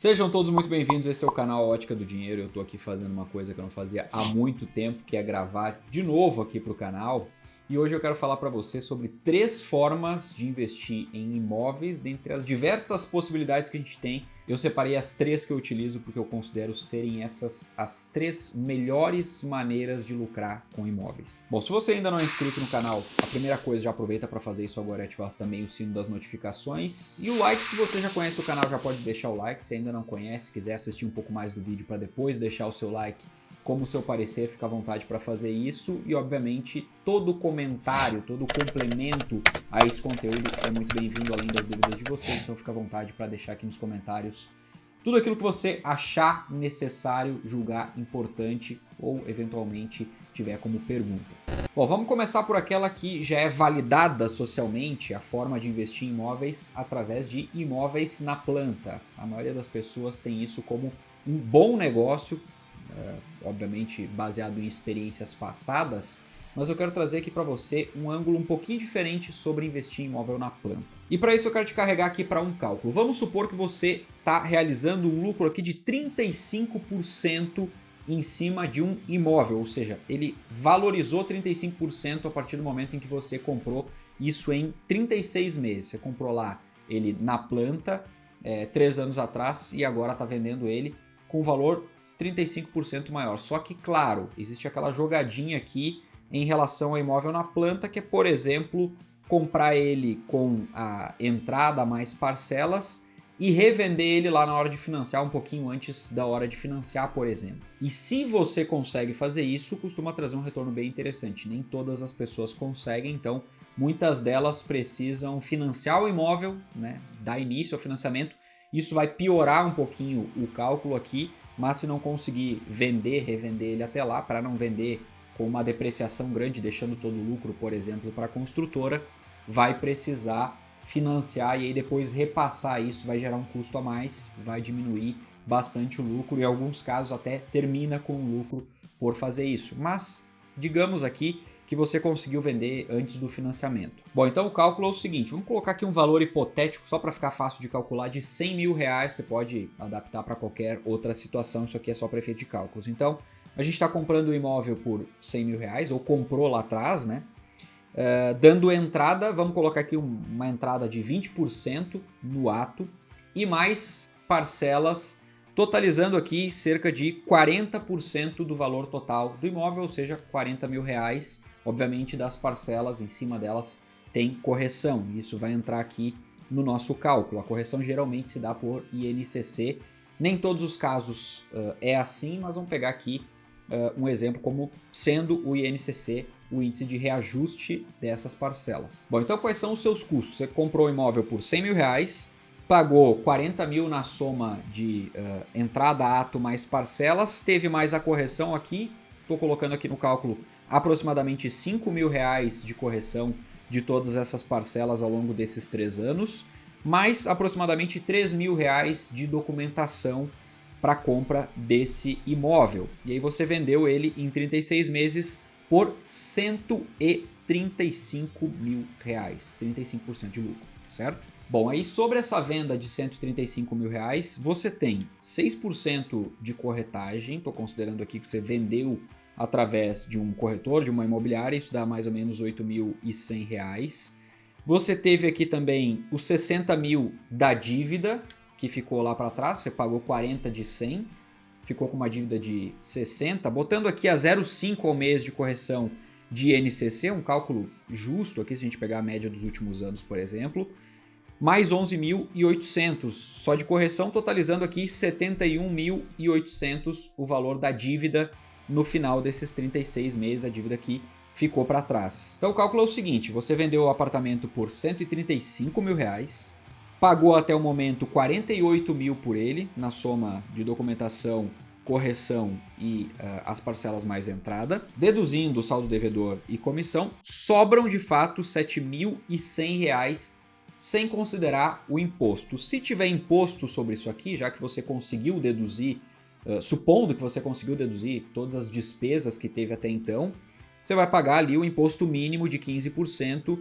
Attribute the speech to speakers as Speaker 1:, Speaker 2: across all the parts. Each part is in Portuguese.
Speaker 1: Sejam todos muito bem-vindos, esse é o canal Ótica do Dinheiro. Eu tô aqui fazendo uma coisa que eu não fazia há muito tempo, que é gravar de novo aqui pro canal. E hoje eu quero falar para você sobre 3 formas de investir em imóveis, dentre as diversas possibilidades que a gente tem. Eu separei as 3 que eu utilizo porque eu considero serem essas as 3 melhores maneiras de lucrar com imóveis. Bom, se você ainda não é inscrito no canal, a primeira coisa, já aproveita para fazer isso agora e ativar também o sino das notificações. E o like, se você já conhece o canal, já pode deixar o like. Se ainda não conhece, quiser assistir um pouco mais do vídeo para depois deixar o seu like, como o seu parecer, fica à vontade para fazer isso. E obviamente todo comentário, todo complemento a esse conteúdo é muito bem-vindo, além das dúvidas de vocês. Então fica à vontade para deixar aqui nos comentários tudo aquilo que você achar necessário, julgar importante ou eventualmente tiver como pergunta. Bom, vamos começar por aquela que já é validada socialmente, a forma de investir em imóveis através de imóveis na planta. A maioria das pessoas tem isso como um bom negócio, obviamente baseado em experiências passadas, mas eu quero trazer aqui para você um ângulo um pouquinho diferente sobre investir em imóvel na planta. E para isso eu quero te carregar aqui para um cálculo. Vamos supor que você está realizando um lucro aqui de 35% em cima de um imóvel, ou seja, ele valorizou 35% a partir do momento em que você comprou isso em 36 meses. Você comprou lá ele na planta 3 anos atrás e agora está vendendo ele com valor 35% maior. Só que, claro, existe aquela jogadinha aqui em relação ao imóvel na planta, que é, por exemplo, comprar ele com a entrada mais parcelas e revender ele lá na hora de financiar, um pouquinho antes da hora de financiar, por exemplo. E se você consegue fazer isso, costuma trazer um retorno bem interessante. Nem todas as pessoas conseguem, então muitas delas precisam financiar o imóvel, né, dar início ao financiamento. Isso vai piorar um pouquinho o cálculo aqui, mas se não conseguir vender, revender ele até lá, para não vender com uma depreciação grande, deixando todo o lucro, por exemplo, para a construtora, vai precisar financiar e aí depois repassar isso, vai gerar um custo a mais, vai diminuir bastante o lucro e em alguns casos até termina com o lucro por fazer isso. Mas digamos aqui que você conseguiu vender antes do financiamento. Bom, então o cálculo é o seguinte, vamos colocar aqui um valor hipotético só para ficar fácil de calcular, de 100 mil reais, você pode adaptar para qualquer outra situação, isso aqui é só para efeito de cálculos. Então, a gente está comprando o imóvel por 100 mil reais, ou comprou lá atrás, né? Dando entrada, vamos colocar aqui uma entrada de 20% no ato e mais parcelas, totalizando aqui cerca de 40% do valor total do imóvel, ou seja, 40 mil reais. Obviamente, das parcelas, em cima delas tem correção, isso vai entrar aqui no nosso cálculo. A correção geralmente se dá por INCC, nem todos os casos é assim, mas vamos pegar aqui um exemplo como sendo o INCC, o índice de reajuste dessas parcelas. Bom, então quais são os seus custos? Você comprou o imóvel por 100 mil reais, pagou 40 mil na soma de entrada, ato mais parcelas, teve mais a correção aqui, estou colocando aqui no cálculo aproximadamente 5 mil reais de correção de todas essas parcelas ao longo desses 3 anos, mais aproximadamente 3 mil reais de documentação para compra desse imóvel. E aí você vendeu ele em 36 meses por 135 mil reais, 35% de lucro, certo? Bom, aí sobre essa venda de 135 mil reais, você tem 6% de corretagem, estou considerando aqui que você vendeu através de um corretor, de uma imobiliária, isso dá mais ou menos R$ 8.100. Você teve aqui também os 60 mil da dívida, que ficou lá para trás, você pagou 40 de 100, ficou com uma dívida de 60, botando aqui a 0,5 ao mês de correção de INCC, um cálculo justo aqui se a gente pegar a média dos últimos anos, por exemplo, mais 11.800 só de correção, totalizando aqui 71.800 o valor da dívida no final desses 36 meses, a dívida que ficou para trás. Então o cálculo é o seguinte, você vendeu o apartamento por 135 mil reais, pagou até o momento 48 mil por ele, na soma de documentação, correção e as parcelas mais entrada. Deduzindo o saldo devedor e comissão, sobram de fato R$ 7.100 sem considerar o imposto. Se tiver imposto sobre isso aqui, já que você conseguiu deduzir, supondo que você conseguiu deduzir todas as despesas que teve até então, você vai pagar ali o imposto mínimo de 15%,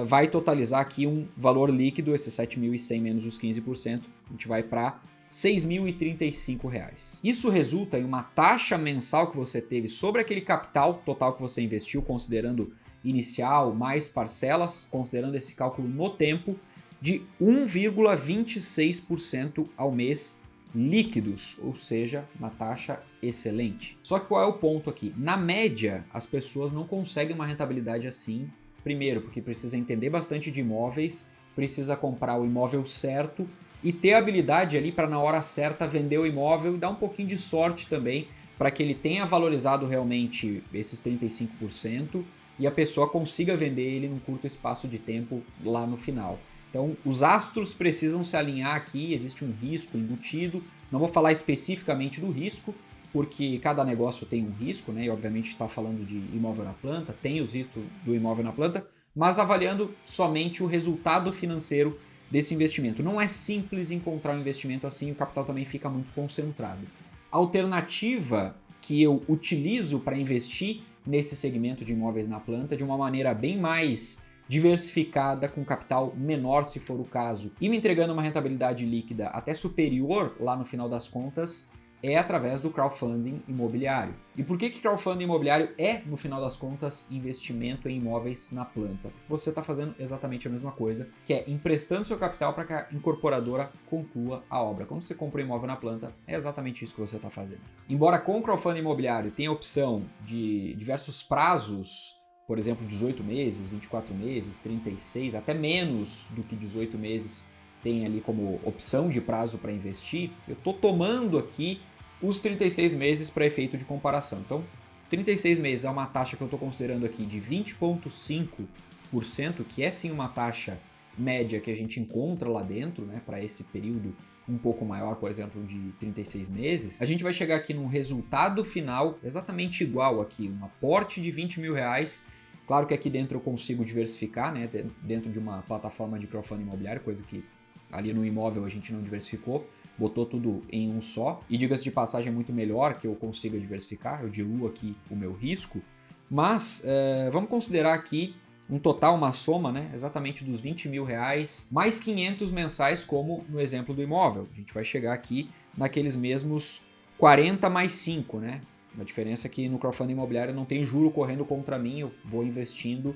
Speaker 1: vai totalizar aqui um valor líquido, esses 7.100 menos os 15%, a gente vai para R$ 6.035. Isso resulta em uma taxa mensal que você teve sobre aquele capital total que você investiu, considerando inicial mais parcelas, considerando esse cálculo no tempo, de 1,26% ao mês líquidos, ou seja, uma taxa excelente. Só que qual é o ponto aqui? Na média, as pessoas não conseguem uma rentabilidade assim. Primeiro, porque precisa entender bastante de imóveis, precisa comprar o imóvel certo e ter habilidade ali para na hora certa vender o imóvel e dar um pouquinho de sorte também para que ele tenha valorizado realmente esses 35% e a pessoa consiga vender ele num curto espaço de tempo lá no final. Então, os astros precisam se alinhar aqui, existe um risco embutido. Não vou falar especificamente do risco, porque cada negócio tem um risco, né? E obviamente está falando de imóvel na planta, tem os riscos do imóvel na planta, mas avaliando somente o resultado financeiro desse investimento. Não é simples encontrar um investimento assim, o capital também fica muito concentrado. A alternativa que eu utilizo para investir nesse segmento de imóveis na planta de uma maneira bem mais diversificada, com capital menor se for o caso, e me entregando uma rentabilidade líquida até superior lá no final das contas, é através do crowdfunding imobiliário. E por que crowdfunding imobiliário é, no final das contas, investimento em imóveis na planta? Você está fazendo exatamente a mesma coisa, que é emprestando seu capital para que a incorporadora conclua a obra. Quando você compra um imóvel na planta, é exatamente isso que você está fazendo. Embora com o crowdfunding imobiliário tenha a opção de diversos prazos, por exemplo, 18 meses, 24 meses, 36, até menos do que 18 meses tem ali como opção de prazo para investir, eu estou tomando aqui os 36 meses para efeito de comparação. Então, 36 meses é uma taxa que eu estou considerando aqui de 20,5%, que é sim uma taxa média que a gente encontra lá dentro, né, para esse período um pouco maior, por exemplo, de 36 meses. A gente vai chegar aqui num resultado final exatamente igual aqui, um aporte de R$20 mil. Claro que aqui dentro eu consigo diversificar, né, dentro de uma plataforma de crowdfunding imobiliário, coisa que ali no imóvel a gente não diversificou, botou tudo em um só. E diga-se de passagem, é muito melhor que eu consiga diversificar, eu diluo aqui o meu risco. Mas vamos considerar aqui um total, uma soma, né, exatamente dos R$20 mil, mais 500 mensais, como no exemplo do imóvel. A gente vai chegar aqui naqueles mesmos 40 mais 5, né? A diferença é que no crowdfunding imobiliário não tem juro correndo contra mim, eu vou investindo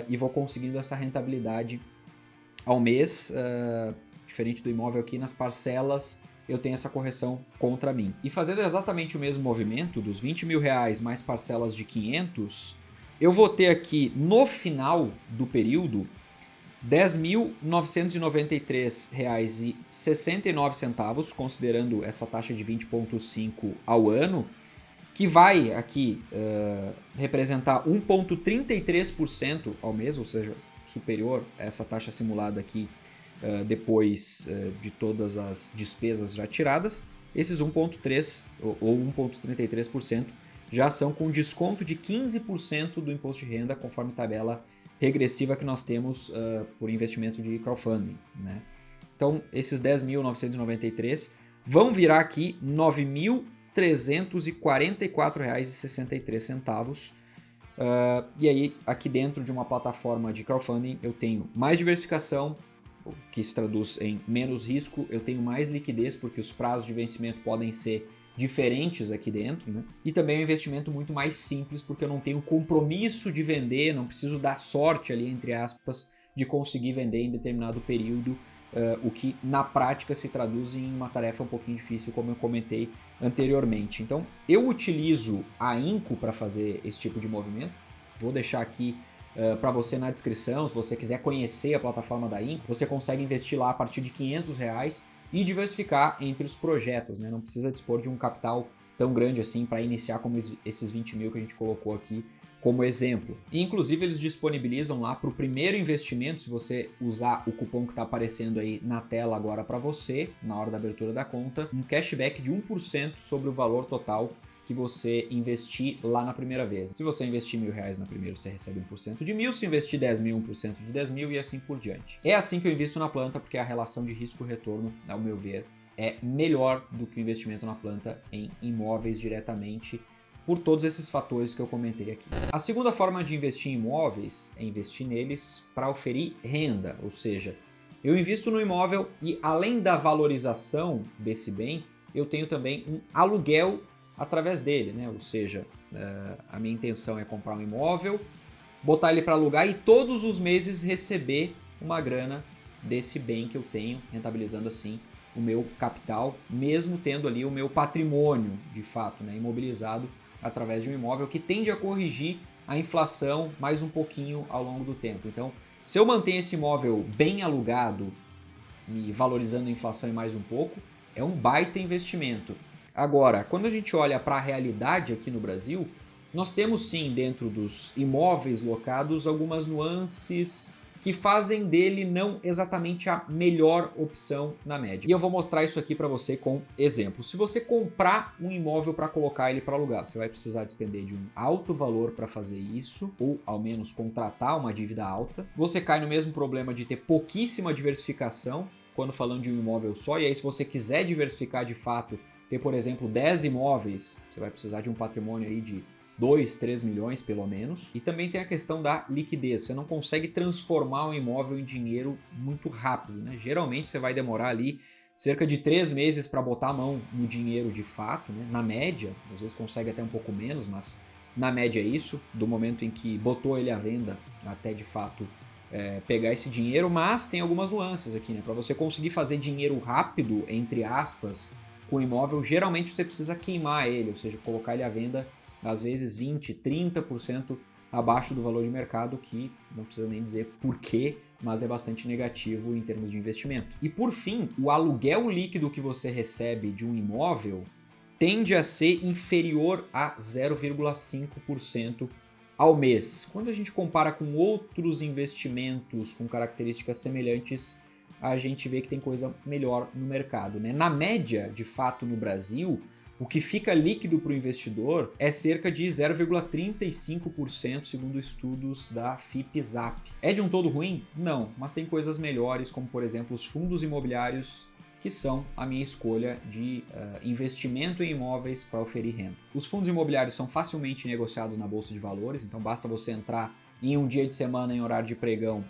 Speaker 1: e vou conseguindo essa rentabilidade ao mês, diferente do imóvel aqui, nas parcelas eu tenho essa correção contra mim. E fazendo exatamente o mesmo movimento, dos R$20 mil mais parcelas de 500, eu vou ter aqui no final do período R$10.993,69, considerando essa taxa de 20,5 ao ano, que vai aqui representar 1,33% ao mês, ou seja, superior a essa taxa simulada aqui depois de todas as despesas já tiradas. Esses 1,3% ou 1,33% já são com desconto de 15% do imposto de renda, conforme tabela regressiva que nós temos por investimento de crowdfunding, né? Então, esses R$10.993 vão virar aqui R$9.344,63. E aí, aqui dentro de uma plataforma de crowdfunding, eu tenho mais diversificação, o que se traduz em menos risco, eu tenho mais liquidez, porque os prazos de vencimento podem ser diferentes aqui dentro, né? E também é um investimento muito mais simples, porque eu não tenho compromisso de vender, não preciso dar sorte ali, entre aspas, de conseguir vender em determinado período, o que na prática se traduz em uma tarefa um pouquinho difícil, como eu comentei anteriormente. Então, eu utilizo a Inco para fazer esse tipo de movimento. Vou deixar aqui para você na descrição, se você quiser conhecer a plataforma da Inco, você consegue investir lá a partir de R$500 e diversificar entre os projetos, né? Não precisa dispor de um capital tão grande assim para iniciar como esses 20 mil que a gente colocou aqui como exemplo. E, inclusive, eles disponibilizam lá para o primeiro investimento, se você usar o cupom que está aparecendo aí na tela agora para você, na hora da abertura da conta, um cashback de 1% sobre o valor total que você investir lá na primeira vez. Se você investir R$1.000 na primeira, você recebe 1% de 1.000, se investir 10 mil, 1% de 10 mil e assim por diante. É assim que eu invisto na planta, porque a relação de risco-retorno, ao meu ver, é melhor do que o investimento na planta em imóveis diretamente, por todos esses fatores que eu comentei aqui. A segunda forma de investir em imóveis é investir neles para oferir renda, ou seja, Eu invisto no imóvel e, além da valorização desse bem, eu tenho também um aluguel através dele, né? Ou seja, a minha intenção é comprar um imóvel, botar ele para alugar e todos os meses receber uma grana desse bem que eu tenho, rentabilizando assim o meu capital, mesmo tendo ali o meu patrimônio, de fato, né, imobilizado através de um imóvel que tende a corrigir a inflação mais um pouquinho ao longo do tempo. Então, se eu mantenho esse imóvel bem alugado e valorizando a inflação e mais um pouco, é um baita investimento. Agora, quando a gente olha para a realidade aqui no Brasil, nós temos sim dentro dos imóveis locados algumas nuances que fazem dele não exatamente a melhor opção na média. E eu vou mostrar isso aqui para você com exemplos. Se você comprar um imóvel para colocar ele para alugar, você vai precisar despender de um alto valor para fazer isso, ou ao menos contratar uma dívida alta. Você cai no mesmo problema de ter pouquíssima diversificação quando falando de um imóvel só, e aí se você quiser diversificar de fato, ter, por exemplo, 10 imóveis, você vai precisar de um patrimônio aí de 2, 3 milhões pelo menos. E também tem a questão da liquidez. Você não consegue transformar um imóvel em dinheiro muito rápido, né? Geralmente você vai demorar ali cerca de 3 meses para botar a mão no dinheiro de fato, né? Na média, às vezes consegue até um pouco menos, mas na média é isso, do momento em que botou ele à venda até de fato pegar esse dinheiro. Mas tem algumas nuances aqui, né? Para você conseguir fazer dinheiro rápido, entre aspas, com o imóvel, geralmente você precisa queimar ele, ou seja, colocar ele à venda às vezes 20%, 30% abaixo do valor de mercado, que não precisa nem dizer porquê, mas é bastante negativo em termos de investimento. E por fim, o aluguel líquido que você recebe de um imóvel tende a ser inferior a 0,5% ao mês. Quando a gente compara com outros investimentos com características semelhantes, a gente vê que tem coisa melhor no mercado, né? Na média, de fato, no Brasil, o que fica líquido para o investidor é cerca de 0,35%, segundo estudos da FIPZAP. É de um todo ruim? Não, mas tem coisas melhores, como por exemplo os fundos imobiliários, que são a minha escolha de investimento em imóveis para oferir renda. Os fundos imobiliários são facilmente negociados na Bolsa de Valores, então basta você entrar em um dia de semana em horário de pregão,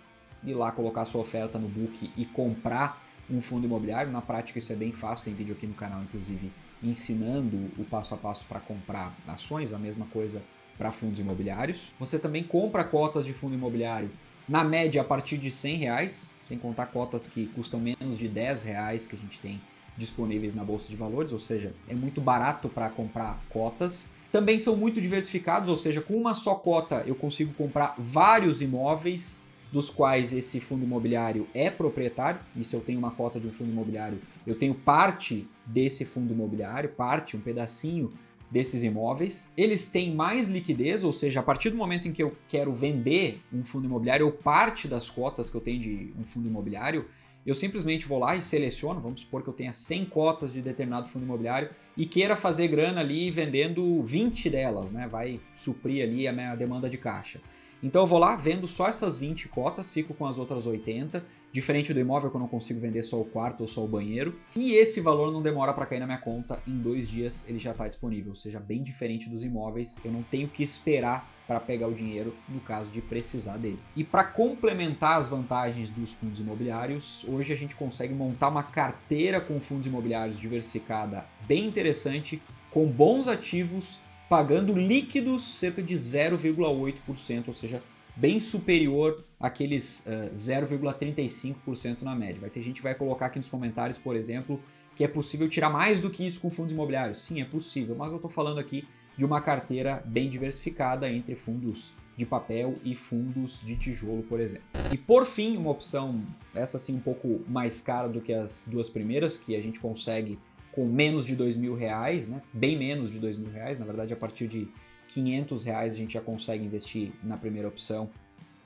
Speaker 1: ir lá colocar sua oferta no book e comprar um fundo imobiliário. Na prática isso é bem fácil, tem vídeo aqui no canal inclusive ensinando o passo a passo para comprar ações, a mesma coisa para fundos imobiliários. Você também compra cotas de fundo imobiliário na média a partir de R$100, sem contar cotas que custam menos de R$10 que a gente tem disponíveis na Bolsa de Valores, ou seja, é muito barato para comprar cotas. Também são muito diversificados, ou seja, com uma só cota eu consigo comprar vários imóveis dos quais esse fundo imobiliário é proprietário, e se eu tenho uma cota de um fundo imobiliário, eu tenho parte desse fundo imobiliário, um pedacinho desses imóveis. Eles têm mais liquidez, ou seja, a partir do momento em que eu quero vender um fundo imobiliário ou parte das cotas que eu tenho de um fundo imobiliário, eu simplesmente vou lá e seleciono, vamos supor que eu tenha 100 cotas de determinado fundo imobiliário e queira fazer grana ali vendendo 20 delas, né? Vai suprir ali a minha demanda de caixa. Então eu vou lá, vendo só essas 20 cotas, fico com as outras 80, diferente do imóvel que eu não consigo vender só o quarto ou só o banheiro, e esse valor não demora para cair na minha conta, em 2 dias ele já está disponível, ou seja, bem diferente dos imóveis, eu não tenho que esperar para pegar o dinheiro no caso de precisar dele. E para complementar as vantagens dos fundos imobiliários, hoje a gente consegue montar uma carteira com fundos imobiliários diversificada bem interessante, com bons ativos, pagando líquidos cerca de 0,8%, ou seja, bem superior àqueles 0,35% na média. Vai ter gente que vai colocar aqui nos comentários, por exemplo, que é possível tirar mais do que isso com fundos imobiliários. Sim, é possível, mas eu estou falando aqui de uma carteira bem diversificada entre fundos de papel e fundos de tijolo, por exemplo. E por fim, uma opção, essa sim um pouco mais cara do que as duas primeiras, que a gente consegue com menos de R$2.000, né? Bem menos de R$2.000, na verdade a partir de R$500 a gente já consegue investir na primeira opção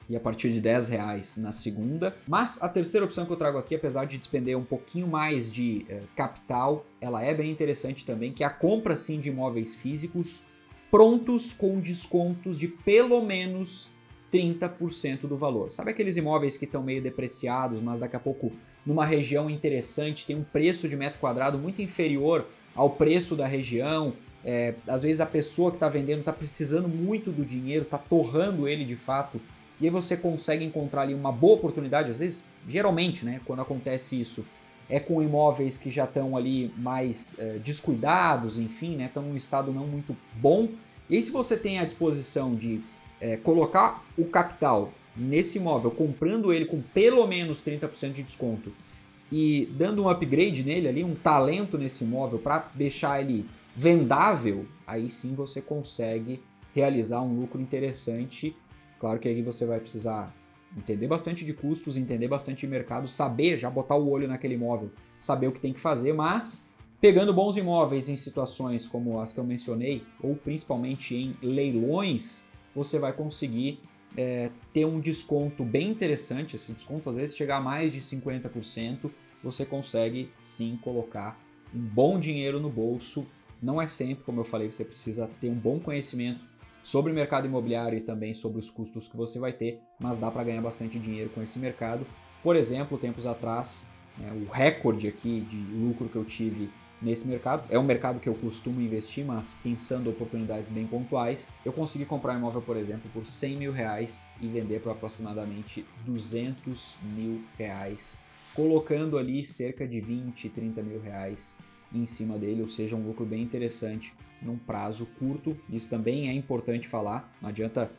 Speaker 1: e a partir de R$10 na segunda. Mas a terceira opção que eu trago aqui, apesar de despender um pouquinho mais de capital, ela é bem interessante também, que é a compra sim de imóveis físicos prontos com descontos de pelo menos 30% do valor. Sabe aqueles imóveis que estão meio depreciados, mas daqui a pouco numa região interessante tem um preço de metro quadrado muito inferior ao preço da região, às vezes a pessoa que está vendendo está precisando muito do dinheiro, está torrando ele de fato e aí você consegue encontrar ali uma boa oportunidade, às vezes, geralmente, né, quando acontece isso, é com imóveis que já estão ali mais descuidados, enfim, né, estão num estado não muito bom. E aí se você tem a disposição de colocar o capital nesse imóvel, comprando ele com pelo menos 30% de desconto e dando um upgrade nele ali, um talento nesse imóvel para deixar ele vendável, aí sim você consegue realizar um lucro interessante. Claro que aí você vai precisar entender bastante de custos, entender bastante de mercado, saber, já botar o olho naquele imóvel, saber o que tem que fazer, mas pegando bons imóveis em situações como as que eu mencionei, ou principalmente em leilões, você vai conseguir ter um desconto bem interessante. Esse desconto às vezes chegar a mais de 50%, você consegue sim colocar um bom dinheiro no bolso. Não é sempre, como eu falei, você precisa ter um bom conhecimento sobre o mercado imobiliário e também sobre os custos que você vai ter, mas dá para ganhar bastante dinheiro com esse mercado. Por exemplo, tempos atrás, o recorde aqui de lucro que eu tive nesse mercado, é um mercado que eu costumo investir, mas pensando oportunidades bem pontuais, eu consegui comprar um imóvel, por exemplo, por 100 mil reais e vender por aproximadamente 200 mil reais, colocando ali cerca de 20, 30 mil reais em cima dele, ou seja, um lucro bem interessante num prazo curto. Isso também é importante falar, não adianta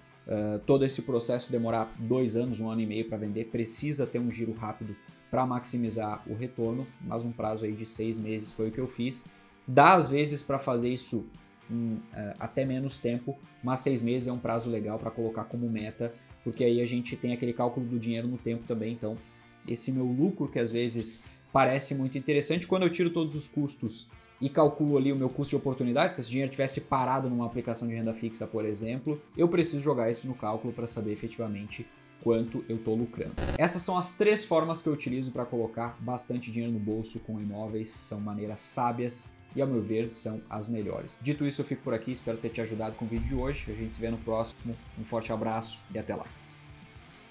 Speaker 1: todo esse processo demorar 2 anos, 1 ano e meio para vender, precisa ter um giro rápido para maximizar o retorno, mas um prazo aí de 6 meses foi o que eu fiz. Dá às vezes para fazer isso em até menos tempo, mas 6 meses é um prazo legal para colocar como meta, porque aí a gente tem aquele cálculo do dinheiro no tempo também. Então esse meu lucro, que às vezes parece muito interessante, quando eu tiro todos os custos e calculo ali o meu custo de oportunidade, se esse dinheiro tivesse parado numa aplicação de renda fixa, por exemplo, eu preciso jogar isso no cálculo para saber efetivamente quanto eu estou lucrando. Essas são as 3 formas que eu utilizo para colocar bastante dinheiro no bolso com imóveis, são maneiras sábias e, ao meu ver, são as melhores. Dito isso, eu fico por aqui, espero ter te ajudado com o vídeo de hoje, a gente se vê no próximo, um forte abraço e até lá.